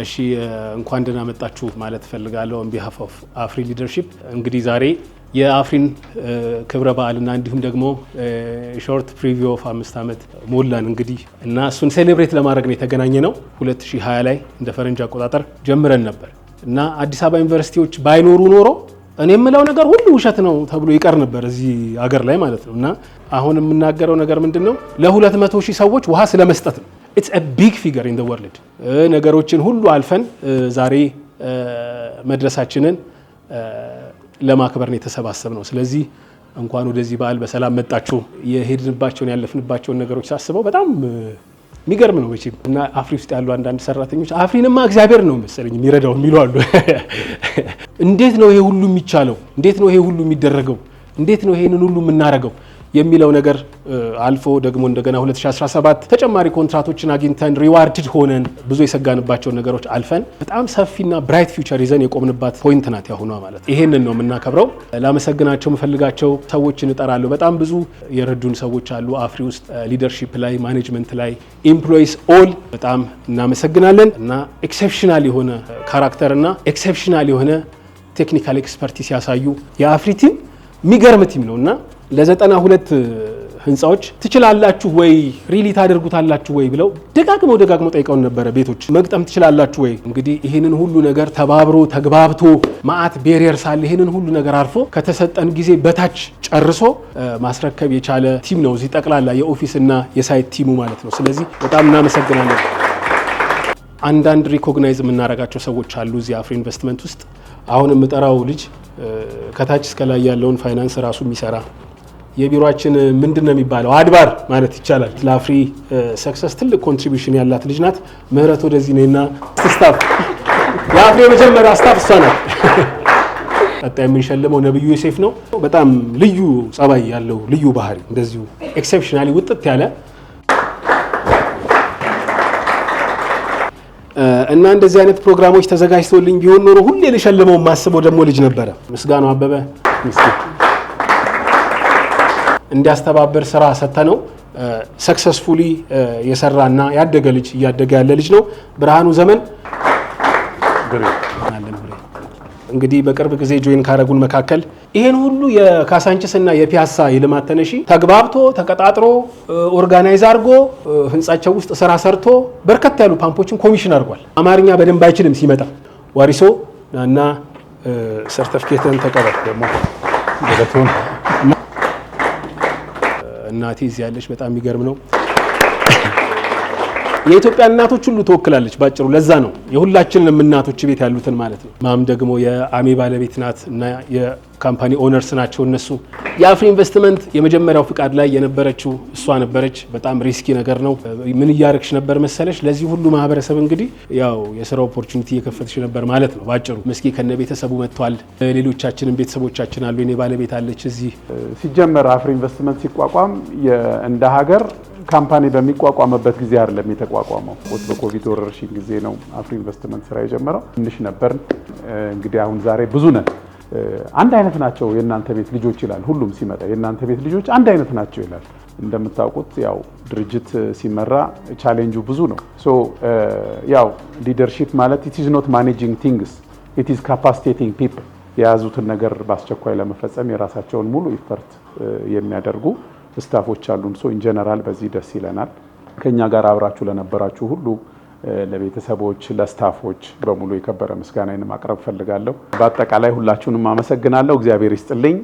እሺ እንኳን ደህና መጣችሁ ማለት ፈልጋለሁ on behalf of Afri leadership እንግዲህ ዛሬ የአፍሪን ክብረ በዓልና እንዲሁም ደግሞ ሾርት ፕሪቪው ኦፍ 5 አመት ሞላን እንግዲህ እና እሱን ሴሌብሬት ለማድረግ ነው የተገናኘ ነው 2020 ላይ እንደ ፈረንጅ አቆጣጠር ጀምረን ነበር እና አዲስ አበባ ዩኒቨርሲቲዎች ባይኖሩ ኖሮ እኔ የምለው ነገር ሁሉ ውሸት ነው ተብሎ ይቀር ነበር እዚህ ሀገር ላይ ማለት ነው እና አሁን የምናገረው ነገር ምንድነው ለ200,000 ሰዎች ውሃ ስለመስጠት ነው it's a big figure in the world ነገሮችን ሁሉ አልፈን ዛሬ መድረሳችንን ለማክበር ነው የተሰባሰብነው ስለዚህ እንኳን ወደዚህ በዓል በሰላም መጣችሁ የሄድንባቸውን ያለፍንባቸውን ነገሮች ሳስበው በጣም የሚገርም ነው እቺ እና አፍሪ ውስጥ ያሉ አንዳንድ ሰራተኞች አፍሪንማ እግዚአብሔር ነው መሰለኝ የሚረዳው የሚሉ አሉ እንዴት ነው ይሄ ሁሉ የሚቻለው እንዴት ነው ይሄ ሁሉ የሚደረገው እንዴት ነው ይሄንን ሁሉ የምናረጋው የሚለው ነገር አልፎ ደግሞ እንደገና 2017 ተጨማሪ ኮንትራቶችን አግኝተን ሪዋርድድ ሆነን ብዙ የሰጋንባቸው ነገሮች አልፈን በጣም ሰፊና ብራይት ፊውቸር ይዘን የቆምንባት ፖይንት ናት ያሁኗ ማለት ይሄንን ነው የምናከብረው ላመሰግናቸው መፈልጋቸው ሰዎችን እጠራለሁ በጣም ብዙ የረዱን ሰዎች አሉ አፍሪ ውስጥ ሊደርሺፕ ላይ ማኔጅመንት ላይ ኤምፕሎይስ ኦል በጣም እናመሰግናለን እና ኤክሰፕሽናል የሆነ ካራክተር እና ኤክሰፕሽናል የሆነ ቴክኒካል ኤክስፐርቲስ ያሳዩ የአፍሪ ቲም የሚገርም ቲም ነውና ለ92 ህንጻዎች ትችላላችሁ ወይ ሪሊ ታደርጉታላችሁ ወይ ብለው ደጋግመው ጠይቀውን ነበር ቤቶች መግጠም ትችላላችሁ ወይ እንግዲህ ይሄንን ሁሉ ነገር ተባብሮ ተግባብቶ ማአት ቤሪየር ሳለ ይሄንን ሁሉ ነገር አርፎ ከተሰጠን ጊዜ በታች ጨርሶ ማስረከብ የቻለ ቲም ነው እዚህ ጠቅላላ የኦፊስ እና የሳይት ቲሙ ማለት ነው ስለዚህ በጣም እናመሰግናለን አንዳንድ ሪኮግናይዝ የምናረጋቸው ሰዎች አሉ እዚህ አፍሪ ኢንቨስትመንት ውስጥ አሁን የምጠራው ልጅ ከታች እስከ ላይ ያለውን ፋይናንስ ራሱ የሚሰራ የቢሮአችን ምንድነው የሚባለው አድባር ማለት ይቻላል ለአፍሪ ሰክሰስ ትልቅ ኮንትሪቢዩሽን ያላት ልጅ ናት ምህረት ወደዚህ ነውና ስታፍ የአፍሪ መጀመሪያ ስታፍ እሷ ናት አጣይ የምንሸልመው ነብዩ ዮሴፍ ነው በጣም ልዩ ጸባይ ያለው ልዩ ባህሪ እንደዚሁ ኤክሰፕሽናሊ ውጥት ያለ እና እንደዚህ አይነት ፕሮግራሞች ተዘጋጅተውልኝ ቢሆን ኖሮ ሁሌ ለሸለመው ማስበው ደግሞ ልጅ ነበረ ምስጋናው አበበ ምስኪን እንዲያስተባበር ስራ ሰተነው ሰክሰስፉሊ የሰራና ያደገ ልጅ ያደገ ያለ ልጅ ነው ብርሃኑ ዘመን እንግዲህ በቅርብ ጊዜ ጆይን ካረጉን መካከል ይሄን ሁሉ የካሳንቺስና የፒያሳ የልማት ተነሺ ተግባብቶ ተቀጣጥሮ ኦርጋናይዝ አድርጎ ህንጻቸው ውስጥ ስራ ሰርቶ በርከት ያሉ ፓምፖችን ኮሚሽን አድርጓል አማርኛ በደንብ አይችልም ሲመጣ ዋሪሶ እና ሰርቲፊኬትን ተቀበል ደግሞ ወደቱን እናቴ እዚህ ያለች በጣም የሚገርም ነው የኢትዮጵያ እናቶች ሁሉ ተወክላለች ባጭሩ ለዛ ነው የሁላችንም እናቶች ቤት ያሉትን ማለት ነው ማም ደግሞ የአሜ ባለቤት ናት እና የካምፓኒ ኦነርስ ናቸው እነሱ የአፍሪ ኢንቨስትመንት የመጀመሪያው ፍቃድ ላይ የነበረችው እሷ ነበረች በጣም ሪስኪ ነገር ነው ምን ያርክሽ ነበር መሰለሽ ለዚህ ሁሉ ማህበረሰብ እንግዲህ ያው የሥራ ኦፖርቹኒቲ የከፈተሽ ነበር ማለት ነው ባጭሩ መስኪ ከነ ቤተሰቡ መጥቷል ሌሎቻችንም ቤተሰቦቻችን አሉ የኔ ባለቤት አለች እዚህ ሲጀመር አፍሪ ኢንቨስትመንት ሲቋቋም እንደ ሀገር ካምፓኒ በሚቋቋምበት ጊዜ አይደለም የተቋቋመው በኮቪድ ወረርሽኝ ጊዜ ነው አፍሪ ኢንቨስትመንት ስራ የጀመረው ትንሽ ነበር እንግዲህ አሁን ዛሬ ብዙ ነን አንድ አይነት ናቸው የናንተ ቤት ልጆች ይላል ሁሉም ሲመጣ የናንተ ቤት ልጆች አንድ አይነት ናቸው ይላል እንደምታውቁት ያው ድርጅት ሲመራ ቻሌንጁ ብዙ ነው ሶ ያው ሊደርሺፕ ማለት it is not managing things it is capacitating people የያዙትን ነገር በአስቸኳይ ለመፈጸም የራሳቸውን ሙሉ ኢፈርት የሚያደርጉ ስታፎች አሉን ሶ ኢን ጀነራል በዚህ ደስ ይለናል ከኛ ጋር አብራችሁ ለነበራችሁ ሁሉ ለቤተሰቦች ለስታፎች በሙሉ የከበረ ምስጋናዬን ማቅረብ ፈልጋለሁ በአጠቃላይ ሁላችሁንም አመሰግናለሁ እግዚአብሔር ይስጥልኝ